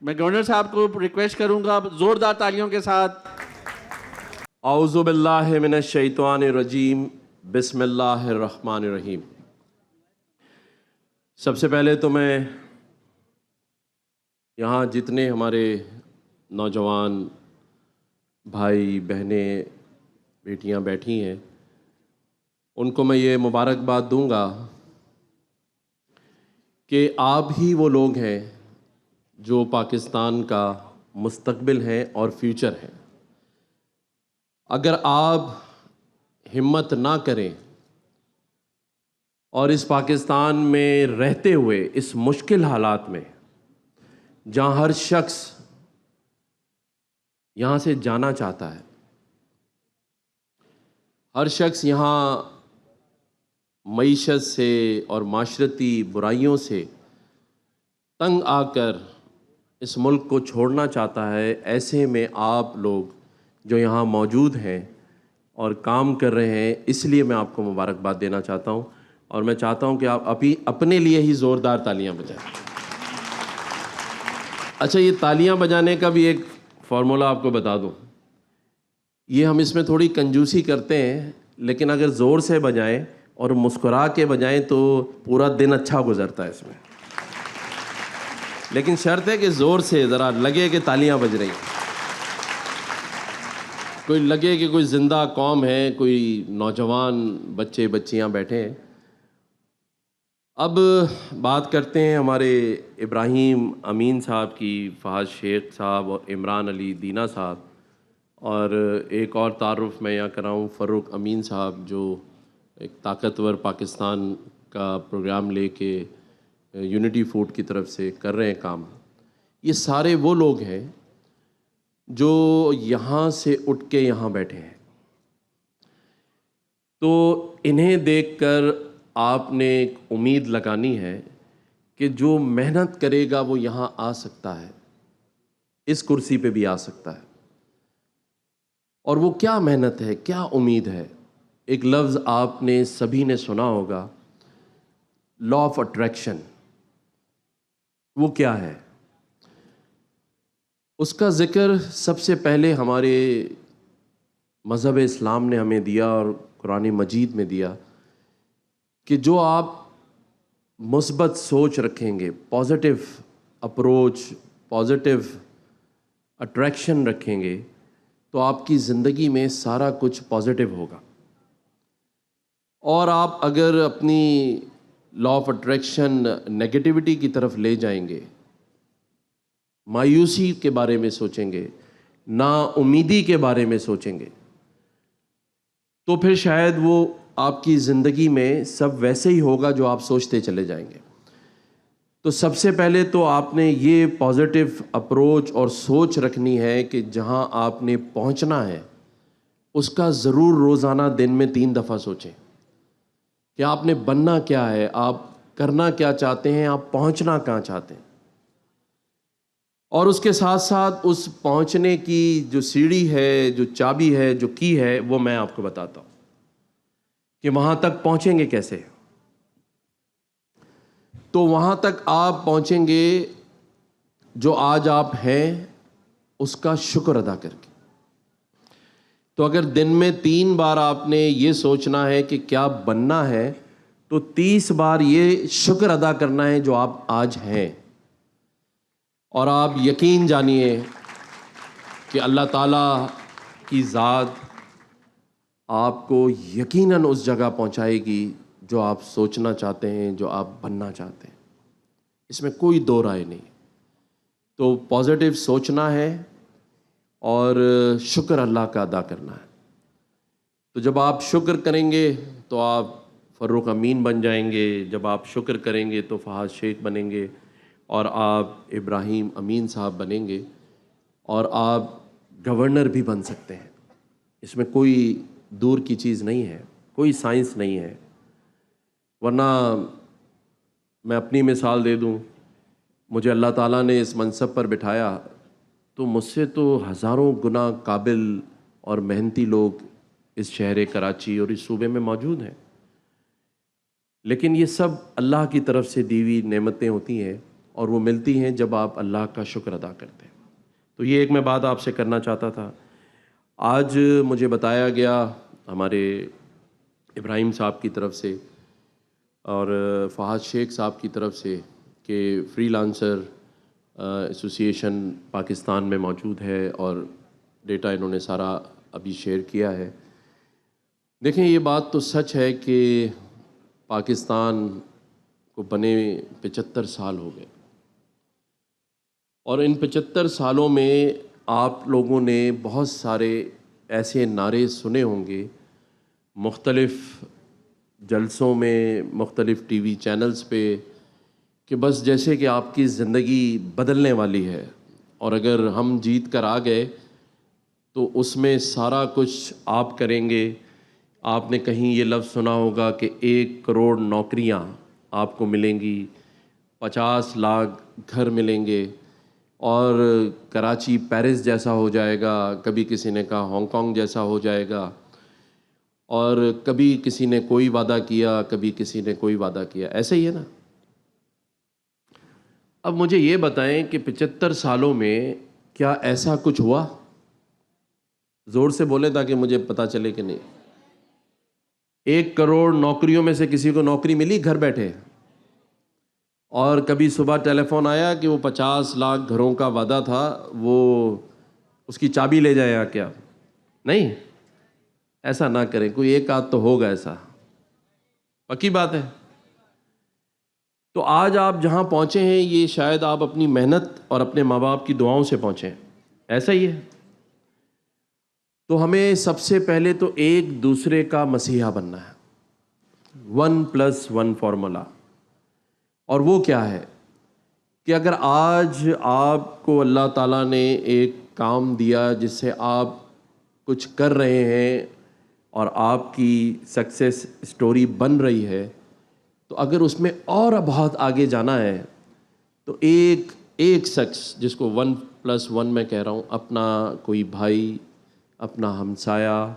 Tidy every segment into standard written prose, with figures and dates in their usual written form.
میں گورنر صاحب کو ریکویسٹ کروں گا زوردار تالیوں کے ساتھ. اعوذ باللہ من الشیطان الرجیم، بسم اللہ الرحمن الرحیم. سب سے پہلے تو میں یہاں جتنے ہمارے نوجوان بھائی بہنیں بیٹیاں بیٹھی ہیں ان کو میں یہ مبارکباد دوں گا کہ آپ ہی وہ لوگ ہیں جو پاکستان کا مستقبل ہیں اور فیوچر ہیں. اگر آپ ہمت نہ کریں اور اس پاکستان میں رہتے ہوئے اس مشکل حالات میں جہاں ہر شخص یہاں سے جانا چاہتا ہے، ہر شخص یہاں معیشت سے اور معاشرتی برائیوں سے تنگ آ کر اس ملک کو چھوڑنا چاہتا ہے، ایسے میں آپ لوگ جو یہاں موجود ہیں اور کام کر رہے ہیں، اس لیے میں آپ کو مبارکباد دینا چاہتا ہوں. اور میں چاہتا ہوں کہ آپ اپنے لیے ہی زوردار تالیاں بجائیں. اچھا، یہ تالیاں بجانے کا بھی ایک فارمولا آپ کو بتا دوں. یہ ہم اس میں تھوڑی کنجوسی کرتے ہیں، لیکن اگر زور سے بجائیں اور مسکرا کے بجائیں تو پورا دن اچھا گزرتا ہے اس میں. لیکن شرط ہے کہ زور سے ذرا لگے کہ تالیاں بج رہی ہیں، کوئی لگے کہ کوئی زندہ قوم ہے، کوئی نوجوان بچے بچیاں بیٹھے ہیں. اب بات کرتے ہیں ہمارے ابراہیم امین صاحب کی، فہد شیخ صاحب اور عمران علی دینا صاحب، اور ایک اور تعارف میں یہاں کراؤں فاروق امین صاحب، جو ایک طاقتور پاکستان کا پروگرام لے کے یونٹی فوڈ کی طرف سے کر رہے ہیں کام. یہ سارے وہ لوگ ہیں جو یہاں سے اٹھ کے یہاں بیٹھے ہیں. تو انہیں دیکھ کر آپ نے ایک امید لگانی ہے کہ جو محنت کرے گا وہ یہاں آ سکتا ہے، اس کرسی پہ بھی آ سکتا ہے. اور وہ کیا محنت ہے، کیا امید ہے؟ ایک لفظ آپ نے سبھی نے سنا ہوگا، لا آف اٹریکشن. وہ کیا ہے؟ اس کا ذکر سب سے پہلے ہمارے مذہب اسلام نے ہمیں دیا اور قرآن مجید میں دیا کہ جو آپ مثبت سوچ رکھیں گے، پازیٹیو اپروچ، پازیٹیو اٹریکشن رکھیں گے تو آپ کی زندگی میں سارا کچھ پازیٹیو ہوگا. اور آپ اگر اپنی لا آف اٹریکشن نگیٹیوٹی کی طرف لے جائیں گے، مایوسی کے بارے میں سوچیں گے، نا امیدی کے بارے میں سوچیں گے، تو پھر شاید وہ آپ کی زندگی میں سب ویسے ہی ہوگا جو آپ سوچتے چلے جائیں گے. تو سب سے پہلے تو آپ نے یہ پازیٹیو اپروچ اور سوچ رکھنی ہے کہ جہاں آپ نے پہنچنا ہے اس کا ضرور روزانہ دن میں 3 دفعہ سوچیں کہ آپ نے بننا کیا ہے، آپ کرنا کیا چاہتے ہیں، آپ پہنچنا کہاں چاہتے ہیں. اور اس کے ساتھ ساتھ اس پہنچنے کی جو سیڑھی ہے، جو چابی ہے، جو کی ہے، وہ میں آپ کو بتاتا ہوں کہ وہاں تک پہنچیں گے کیسے. تو وہاں تک آپ پہنچیں گے جو آج آپ ہیں اس کا شکر ادا کر کے. تو اگر دن میں 3 بار آپ نے یہ سوچنا ہے کہ کیا بننا ہے، تو 30 بار یہ شکر ادا کرنا ہے جو آپ آج ہیں. اور آپ یقین جانیے کہ اللہ تعالیٰ کی ذات آپ کو یقیناً اس جگہ پہنچائے گی جو آپ سوچنا چاہتے ہیں، جو آپ بننا چاہتے ہیں. اس میں کوئی دو رائے نہیں. تو پازیٹیو سوچنا ہے اور شکر اللہ کا ادا کرنا ہے. تو جب آپ شکر کریں گے تو آپ فاروق امین بن جائیں گے، جب آپ شکر کریں گے تو فہد شیخ بنیں گے، اور آپ ابراہیم امین صاحب بنیں گے، اور آپ گورنر بھی بن سکتے ہیں. اس میں کوئی دور کی چیز نہیں ہے، کوئی سائنس نہیں ہے. ورنہ میں اپنی مثال دے دوں، مجھے اللہ تعالیٰ نے اس منصب پر بٹھایا تو مجھ سے تو ہزاروں گنا قابل اور محنتی لوگ اس شہر کراچی اور اس صوبے میں موجود ہیں. لیکن یہ سب اللہ کی طرف سے دی ہوئی نعمتیں ہوتی ہیں. اور وہ ملتی ہیں جب آپ اللہ کا شکر ادا کرتے ہیں. تو یہ ایک میں بات آپ سے کرنا چاہتا تھا. آج مجھے بتایا گیا ہمارے ابراہیم صاحب کی طرف سے اور فہد شیخ صاحب کی طرف سے کہ فری لانسر ایسوسی ایشن پاکستان میں موجود ہے اور ڈیٹا انہوں نے سارا ابھی شیئر کیا ہے. دیکھیں یہ بات تو سچ ہے کہ پاکستان کو بنے 75 سال ہو گئے اور ان 75 سالوں میں آپ لوگوں نے بہت سارے ایسے نعرے سنے ہوں گے مختلف جلسوں میں, مختلف ٹی وی چینلز پہ, کہ بس جیسے کہ آپ کی زندگی بدلنے والی ہے اور اگر ہم جیت کر آ گئے تو اس میں سارا کچھ آپ کریں گے. آپ نے کہیں یہ لفظ سنا ہوگا کہ 1 کروڑ نوکریاں آپ کو ملیں گی, 50 لاکھ گھر ملیں گے اور کراچی پیرس جیسا ہو جائے گا, کبھی کسی نے کہا ہانگ کانگ جیسا ہو جائے گا, اور کبھی کسی نے کوئی وعدہ کیا, کبھی کسی نے کوئی وعدہ کیا. ایسے ہی ہے نا. اب مجھے یہ بتائیں کہ 75 سالوں میں کیا ایسا کچھ ہوا؟ زور سے بولیں تاکہ مجھے پتا چلے کہ نہیں. 1 کروڑ نوکریوں میں سے کسی کو نوکری ملی گھر بیٹھے؟ اور کبھی صبح ٹیلی فون آیا کہ وہ 50 لاکھ گھروں کا وعدہ تھا, وہ اس کی چابی لے جائے یا کیا؟ نہیں, ایسا نہ کریں. کوئی ایک آدھ تو ہوگا ایسا, پکی بات ہے. تو آج آپ جہاں پہنچے ہیں یہ شاید آپ اپنی محنت اور اپنے ماں باپ کی دعاؤں سے پہنچے ہیں. ایسا ہی ہے. تو ہمیں سب سے پہلے تو ایک دوسرے کا مسیحا بننا ہے. 1+1 فارمولا. اور وہ کیا ہے کہ اگر آج آپ کو اللہ تعالیٰ نے ایک کام دیا جس سے آپ کچھ کر رہے ہیں اور آپ کی سکسیس سٹوری بن رہی ہے, تو اگر اس میں اور بہت آگے جانا ہے تو ایک شخص جس کو 1+1 میں کہہ رہا ہوں, اپنا کوئی بھائی, اپنا ہمسایہ,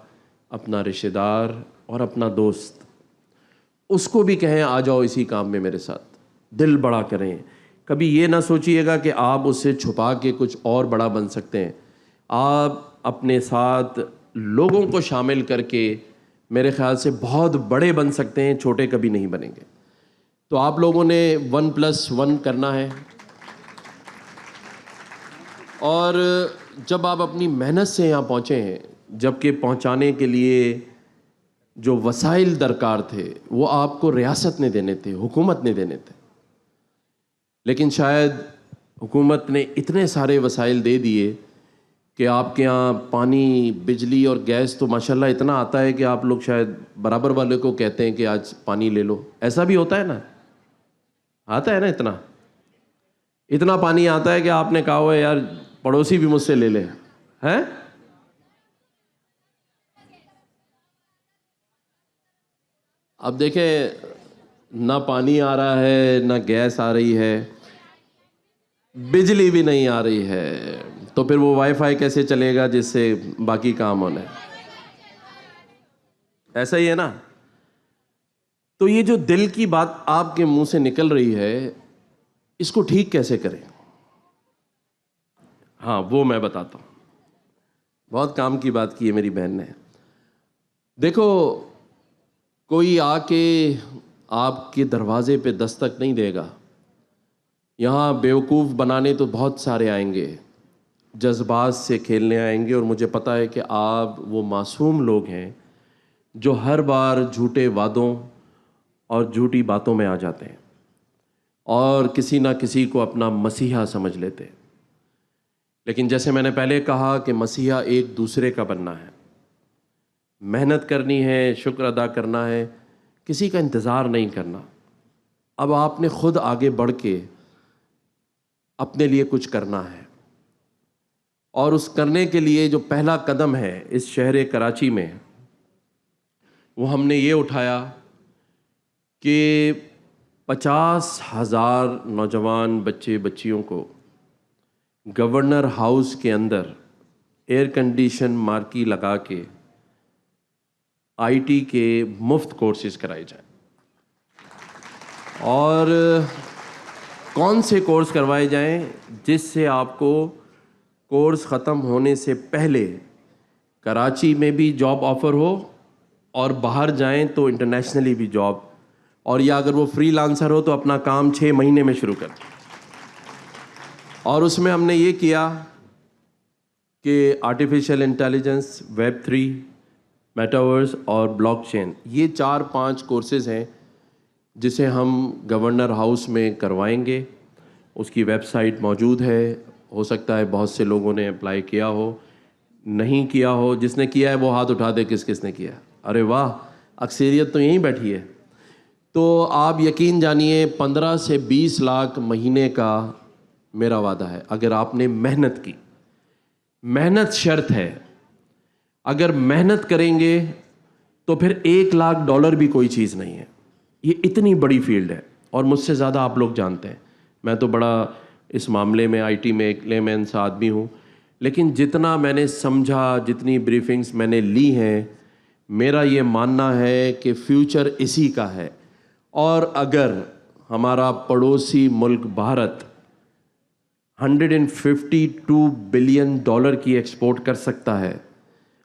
اپنا رشتہ دار اور اپنا دوست, اس کو بھی کہیں آ جاؤ اسی کام میں میرے ساتھ. دل بڑا کریں. کبھی یہ نہ سوچئے گا کہ آپ اس سے چھپا کے کچھ اور بڑا بن سکتے ہیں. آپ اپنے ساتھ لوگوں کو شامل کر کے میرے خیال سے بہت بڑے بن سکتے ہیں, چھوٹے کبھی نہیں بنیں گے. تو آپ لوگوں نے 1+1 کرنا ہے. اور جب آپ اپنی محنت سے یہاں پہنچے ہیں, جبکہ پہنچانے کے لیے جو وسائل درکار تھے وہ آپ کو ریاست نے دینے تھے, حکومت نے دینے تھے, لیکن شاید حکومت نے اتنے سارے وسائل دے دیے کہ آپ کے ہاں پانی, بجلی اور گیس تو ماشاءاللہ اتنا آتا ہے کہ آپ لوگ شاید برابر والے کو کہتے ہیں کہ آج پانی لے لو. ایسا بھی ہوتا ہے نا, آتا ہے نا, اتنا پانی آتا ہے کہ آپ نے کہا ہوا ہے یار پڑوسی بھی مجھ سے لے لے. ہیں اب دیکھیں, نہ پانی آ رہا ہے, نہ گیس آ رہی ہے, بجلی بھی نہیں آ رہی ہے, تو پھر وہ وائی فائی کیسے چلے گا جس سے باقی کام ہونے. ایسا ہی ہے نا. تو یہ جو دل کی بات آپ کے منہ سے نکل رہی ہے, اس کو ٹھیک کیسے کریں؟ ہاں وہ میں بتاتا ہوں. بہت کام کی بات کی ہے میری بہن نے. دیکھو, کوئی آ کے آپ کے دروازے پہ دستک نہیں دے گا. یہاں بیوقوف بنانے تو بہت سارے آئیں گے, جذبات سے کھیلنے آئیں گے, اور مجھے پتہ ہے کہ آپ وہ معصوم لوگ ہیں جو ہر بار جھوٹے وعدوں اور جھوٹی باتوں میں آ جاتے ہیں اور کسی نہ کسی کو اپنا مسیحا سمجھ لیتے ہیں. لیکن جیسے میں نے پہلے کہا کہ مسیحا ایک دوسرے کا بننا ہے, محنت کرنی ہے, شکر ادا کرنا ہے, کسی کا انتظار نہیں کرنا. اب آپ نے خود آگے بڑھ کے اپنے لیے کچھ کرنا ہے, اور اس کرنے کے لیے جو پہلا قدم ہے اس شہر کراچی میں, وہ ہم نے یہ اٹھایا کہ 50,000 نوجوان بچے بچیوں کو گورنر ہاؤس کے اندر ایئر کنڈیشن مارکی لگا کے IT کے مفت کورسز کرائے جائیں. اور کون سے کورس کروائے جائیں جس سے آپ کو کورس ختم ہونے سے پہلے کراچی میں بھی جاب آفر ہو اور باہر جائیں تو انٹرنیشنلی بھی جاب, اور یا اگر وہ فری لانسر ہو تو اپنا کام 6 مہینے میں شروع کر. اور اس میں ہم نے یہ کیا کہ آرٹیفیشیل انٹیلیجنس, ویب 3, میٹاورس اور بلاک چین, یہ 4-5 کورسز ہیں جسے ہم گورنر ہاؤس میں کروائیں گے. اس کی ویب سائٹ موجود ہے, ہو سکتا ہے بہت سے لوگوں نے اپلائی کیا ہو, نہیں کیا ہو. جس نے کیا ہے وہ ہاتھ اٹھا دے کس کس نے کیا. ارے واہ, اکثریت تو یہیں بیٹھی ہے. تو آپ یقین جانیے 15 سے 20 لاکھ مہینے کا میرا وعدہ ہے اگر آپ نے محنت کی. محنت شرط ہے, اگر محنت کریں گے تو پھر $1 لاکھ بھی کوئی چیز نہیں ہے. یہ اتنی بڑی فیلڈ ہے اور مجھ سے زیادہ آپ لوگ جانتے ہیں. میں تو بڑا اس معاملے میں آئی ٹی میں ایک لے مین سا آدمی ہوں, لیکن جتنا میں نے سمجھا, جتنی بریفنگز میں نے لی ہیں, میرا یہ ماننا ہے کہ فیوچر اسی کا ہے. اور اگر ہمارا پڑوسی ملک بھارت $152 بلین کی ایکسپورٹ کر سکتا ہے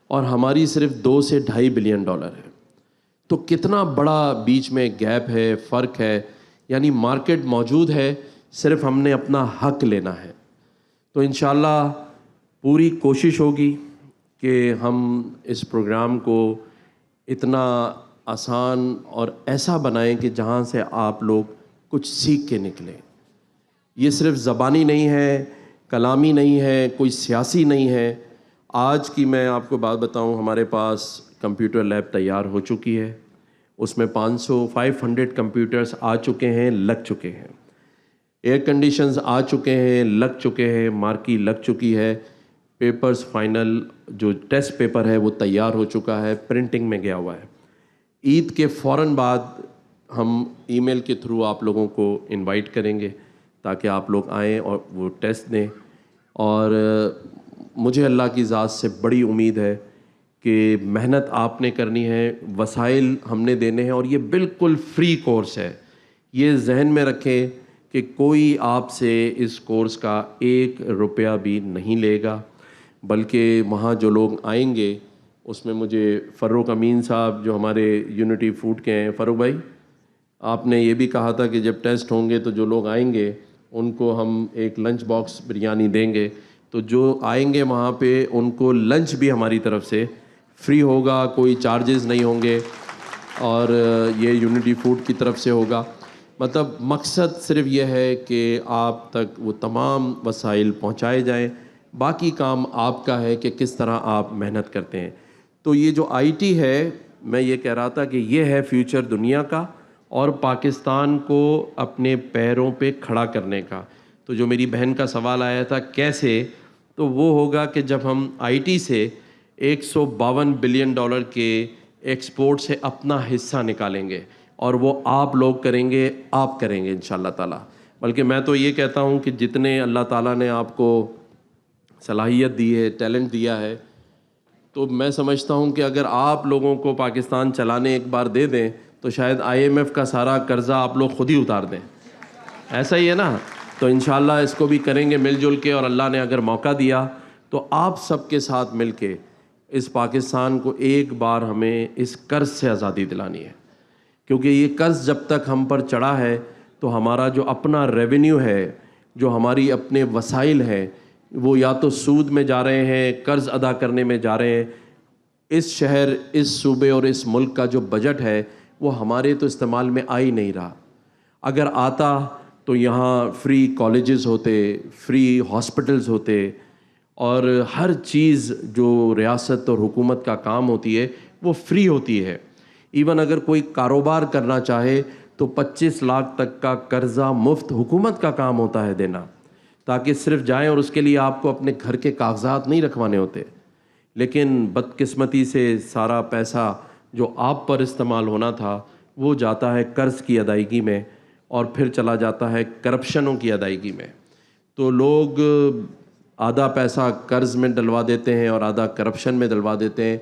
اور ہماری صرف 2 سے 2.5 بلین ہے, تو کتنا بڑا بیچ میں گیپ ہے, فرق ہے. یعنی مارکیٹ موجود ہے, صرف ہم نے اپنا حق لینا ہے. تو انشاءاللہ پوری کوشش ہوگی کہ ہم اس پروگرام کو اتنا آسان اور ایسا بنائیں کہ جہاں سے آپ لوگ کچھ سیکھ کے نکلیں. یہ صرف زبانی نہیں ہے, کلامی نہیں ہے, کوئی سیاسی نہیں ہے. آج کی میں آپ کو بات بتاؤں, ہمارے پاس کمپیوٹر لیب تیار ہو چکی ہے. اس میں 500 کمپیوٹرز آ چکے ہیں, لگ چکے ہیں. ایئر کنڈیشنز آ چکے ہیں, لگ چکے ہیں. مارکی لگ چکی ہے. پیپرز فائنل جو ٹیسٹ پیپر ہے وہ تیار ہو چکا ہے, پرنٹنگ میں گیا ہوا ہے. عید کے فوراً بعد ہم ای میل کے تھرو آپ لوگوں کو انوائٹ کریں گے تاکہ آپ لوگ آئیں اور وہ ٹیسٹ دیں. اور مجھے اللہ کی ذات سے بڑی امید ہے کہ محنت آپ نے کرنی ہے, وسائل ہم نے دینے ہیں, اور یہ بالکل فری کورس ہے. یہ ذہن میں رکھیں کہ کوئی آپ سے اس کورس کا $1 بھی نہیں لے گا, بلکہ وہاں جو لوگ آئیں گے اس میں مجھے فروخ امین صاحب جو ہمارے یونٹی فوڈ کے ہیں, فروخ بھائی آپ نے یہ بھی کہا تھا کہ جب ٹیسٹ ہوں گے تو جو لوگ آئیں گے ان کو ہم ایک لنچ باکس بریانی دیں گے. تو جو آئیں گے وہاں پہ ان کو لنچ بھی ہماری طرف سے فری ہوگا, کوئی چارجز نہیں ہوں گے, اور یہ یونٹی فوڈ کی طرف سے ہوگا. مطلب مقصد صرف یہ ہے کہ آپ تک وہ تمام وسائل پہنچائے جائیں. باقی کام آپ کا ہے کہ کس طرح آپ محنت کرتے ہیں. تو یہ جو آئی ٹی ہے, میں یہ کہہ رہا تھا کہ یہ ہے فیوچر دنیا کا اور پاکستان کو اپنے پیروں پہ کھڑا کرنے کا. تو جو میری بہن کا سوال آیا تھا کیسے, تو وہ ہوگا کہ جب ہم آئی ٹی سے $152 بلین کے ایکسپورٹ سے اپنا حصہ نکالیں گے, اور وہ آپ لوگ کریں گے, آپ کریں گے انشاءاللہ تعالیٰ. بلکہ میں تو یہ کہتا ہوں کہ جتنے اللہ تعالیٰ نے آپ کو صلاحیت دی ہے, ٹیلنٹ دیا ہے, تو میں سمجھتا ہوں کہ اگر آپ لوگوں کو پاکستان چلانے ایک بار دے دیں تو شاید IMF کا سارا قرضہ آپ لوگ خود ہی اتار دیں. ایسا ہی ہے نا؟ تو انشاءاللہ اس کو بھی کریں گے مل جل کے, اور اللہ نے اگر موقع دیا تو آپ سب کے ساتھ مل کے اس پاکستان کو ایک بار ہمیں اس قرض سے آزادی دلانی ہے. کیونکہ یہ قرض جب تک ہم پر چڑھا ہے تو ہمارا جو اپنا ریونیو ہے, جو ہماری اپنے وسائل ہیں, وہ یا تو سود میں جا رہے ہیں, قرض ادا کرنے میں جا رہے ہیں. اس شہر, اس صوبے اور اس ملک کا جو بجٹ ہے وہ ہمارے تو استعمال میں آ ہی نہیں رہا. اگر آتا تو یہاں فری کالجز ہوتے, فری ہاسپٹلز ہوتے, اور ہر چیز جو ریاست اور حکومت کا کام ہوتی ہے وہ فری ہوتی ہے. ایون اگر کوئی کاروبار کرنا چاہے تو 25 لاکھ تک کا قرضہ مفت حکومت کا کام ہوتا ہے دینا, تاکہ صرف جائیں اور اس کے لیے آپ کو اپنے گھر کے کاغذات نہیں رکھوانے ہوتے. لیکن بدقسمتی سے سارا پیسہ جو آپ پر استعمال ہونا تھا وہ جاتا ہے قرض کی ادائیگی میں, اور پھر چلا جاتا ہے کرپشنوں کی ادائیگی میں. تو لوگ آدھا پیسہ قرض میں ڈلوا دیتے ہیں اور آدھا کرپشن میں ڈلوا دیتے ہیں.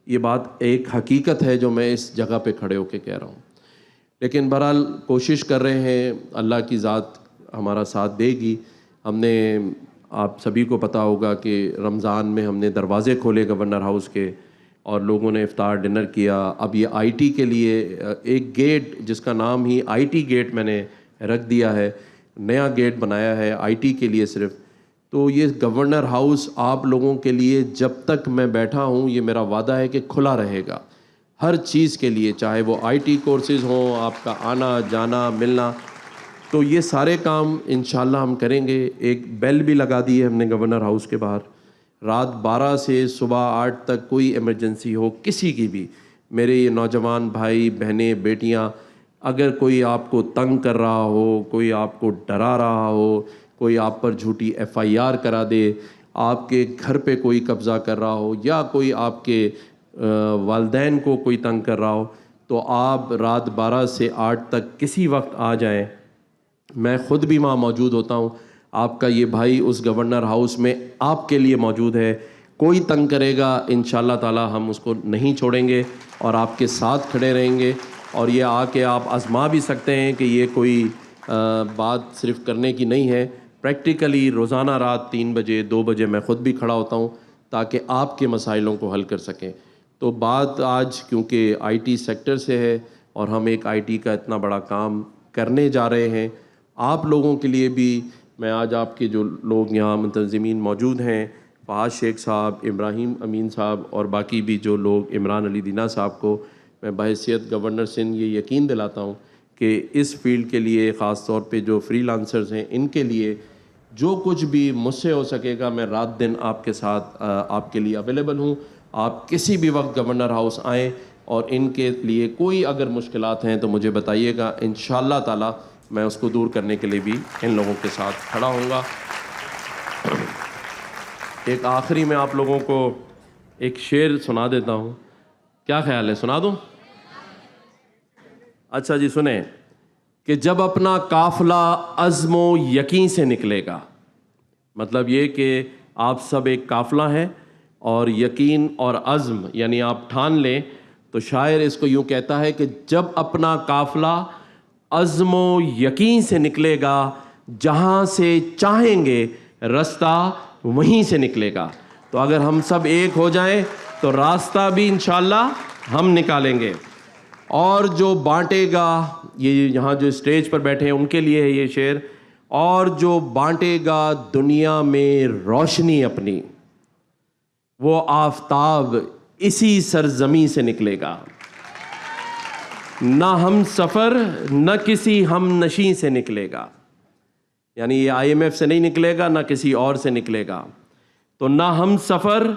یہ بات ایک حقیقت ہے جو میں اس جگہ پہ کھڑے ہو کے کہہ رہا ہوں. لیکن بہرحال کوشش کر رہے ہیں, اللہ کی ذات ہمارا ساتھ دے گی. ہم نے آپ سبھی کو پتہ ہوگا کہ رمضان میں ہم نے دروازے کھولے گورنر ہاؤس کے اور لوگوں نے افطار ڈنر کیا. اب یہ آئی ٹی کے لیے ایک گیٹ جس کا نام ہی آئی ٹی گیٹ میں نے رکھ دیا ہے, نیا گیٹ بنایا ہے آئی ٹی کے لیے صرف. تو یہ گورنر ہاؤس آپ لوگوں کے لیے جب تک میں بیٹھا ہوں یہ میرا وعدہ ہے کہ کھلا رہے گا ہر چیز کے لیے, چاہے وہ آئی ٹی کورسز ہوں, آپ کا آنا جانا ملنا. تو یہ سارے کام انشاءاللہ ہم کریں گے. ایک بیل بھی لگا دی ہے ہم نے گورنر ہاؤس کے باہر, رات 12 سے صبح 8 تک کوئی ایمرجنسی ہو کسی کی بھی, میرے یہ نوجوان بھائی بہنیں بیٹیاں, اگر کوئی آپ کو تنگ کر رہا ہو, کوئی آپ کو ڈرا رہا ہو, کوئی آپ پر جھوٹی ایف آئی آر کرا دے, آپ کے گھر پہ کوئی قبضہ کر رہا ہو, یا کوئی آپ کے والدین کو کوئی تنگ کر رہا ہو, تو آپ رات 12 سے 8 تک کسی وقت آ جائیں. میں خود بھی وہاں موجود ہوتا ہوں. آپ کا یہ بھائی اس گورنر ہاؤس میں آپ کے لیے موجود ہے. کوئی تنگ کرے گا انشاءاللہ تعالی ہم اس کو نہیں چھوڑیں گے اور آپ کے ساتھ کھڑے رہیں گے. اور یہ آ کے آپ آزما بھی سکتے ہیں کہ یہ کوئی بات صرف کرنے کی نہیں ہے. پریکٹیکلی روزانہ رات 3 بجے 2 بجے میں خود بھی کھڑا ہوتا ہوں تاکہ آپ کے مسائلوں کو حل کر سکیں. تو بات آج کیونکہ آئی ٹی سیکٹر سے ہے اور ہم ایک آئی ٹی کا اتنا بڑا کام کرنے جا رہے ہیں, آپ لوگوں کے لیے بھی میں آج آپ کے جو لوگ یہاں منتظمین موجود ہیں, فہد شیخ صاحب, ابراہیم امین صاحب اور باقی بھی جو لوگ, عمران علی دینا صاحب کو میں بحیثیت گورنر سندھ یہ یقین دلاتا ہوں کہ اس فیلڈ کے لیے خاص طور پہ جو فری لانسرز ہیں ان کے لیے جو کچھ بھی مجھ سے ہو سکے گا میں رات دن آپ کے ساتھ آپ کے لیے اویلیبل ہوں. آپ کسی بھی وقت گورنر ہاؤس آئیں اور ان کے لیے کوئی اگر مشکلات ہیں تو مجھے بتائیے گا, انشاءاللہ تعالی میں اس کو دور کرنے کے لیے بھی ان لوگوں کے ساتھ کھڑا ہوں گا. ایک آخری میں آپ لوگوں کو ایک شعر سنا دیتا ہوں, کیا خیال ہے, سنا دوں؟ اچھا جی سنیں کہ جب اپنا قافلہ عزم و یقین سے نکلے گا, مطلب یہ کہ آپ سب ایک قافلہ ہیں اور یقین اور عزم یعنی آپ ٹھان لیں. تو شاعر اس کو یوں کہتا ہے کہ جب اپنا قافلہ عزم و یقین سے نکلے گا, جہاں سے چاہیں گے راستہ وہیں سے نکلے گا. تو اگر ہم سب ایک ہو جائیں تو راستہ بھی انشاءاللہ ہم نکالیں گے. اور جو بانٹے گا, یہ یہاں جو اسٹیج پر بیٹھے ہیں ان کے لیے ہے یہ شعر, اور جو بانٹے گا دنیا میں روشنی اپنی, وہ آفتاب اسی سرزمین سے نکلے گا. نہ ہم سفر نہ کسی ہم نشیں سے نکلے گا, یعنی یہ آئی ایم ایف سے نہیں نکلے گا نہ کسی اور سے نکلے گا. تو نہ ہم سفر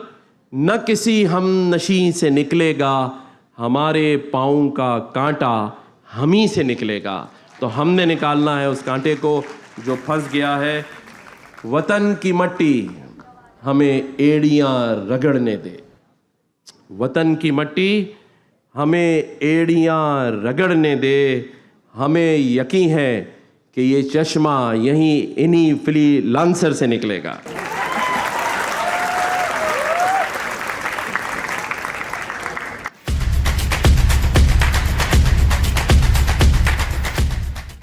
نہ کسی ہم نشیں سے نکلے گا, ہمارے پاؤں کا کانٹا ہم ہی سے نکلے گا. تو ہم نے نکالنا ہے اس کانٹے کو جو پھنس گیا ہے. وطن کی مٹی ہمیں ایڑیاں رگڑنے دے, وطن کی مٹی ہمیں ایڑیاں رگڑنے دے. ہمیں یقین ہے کہ یہ چشمہ یہیں انہی فری لانسر سے نکلے گا.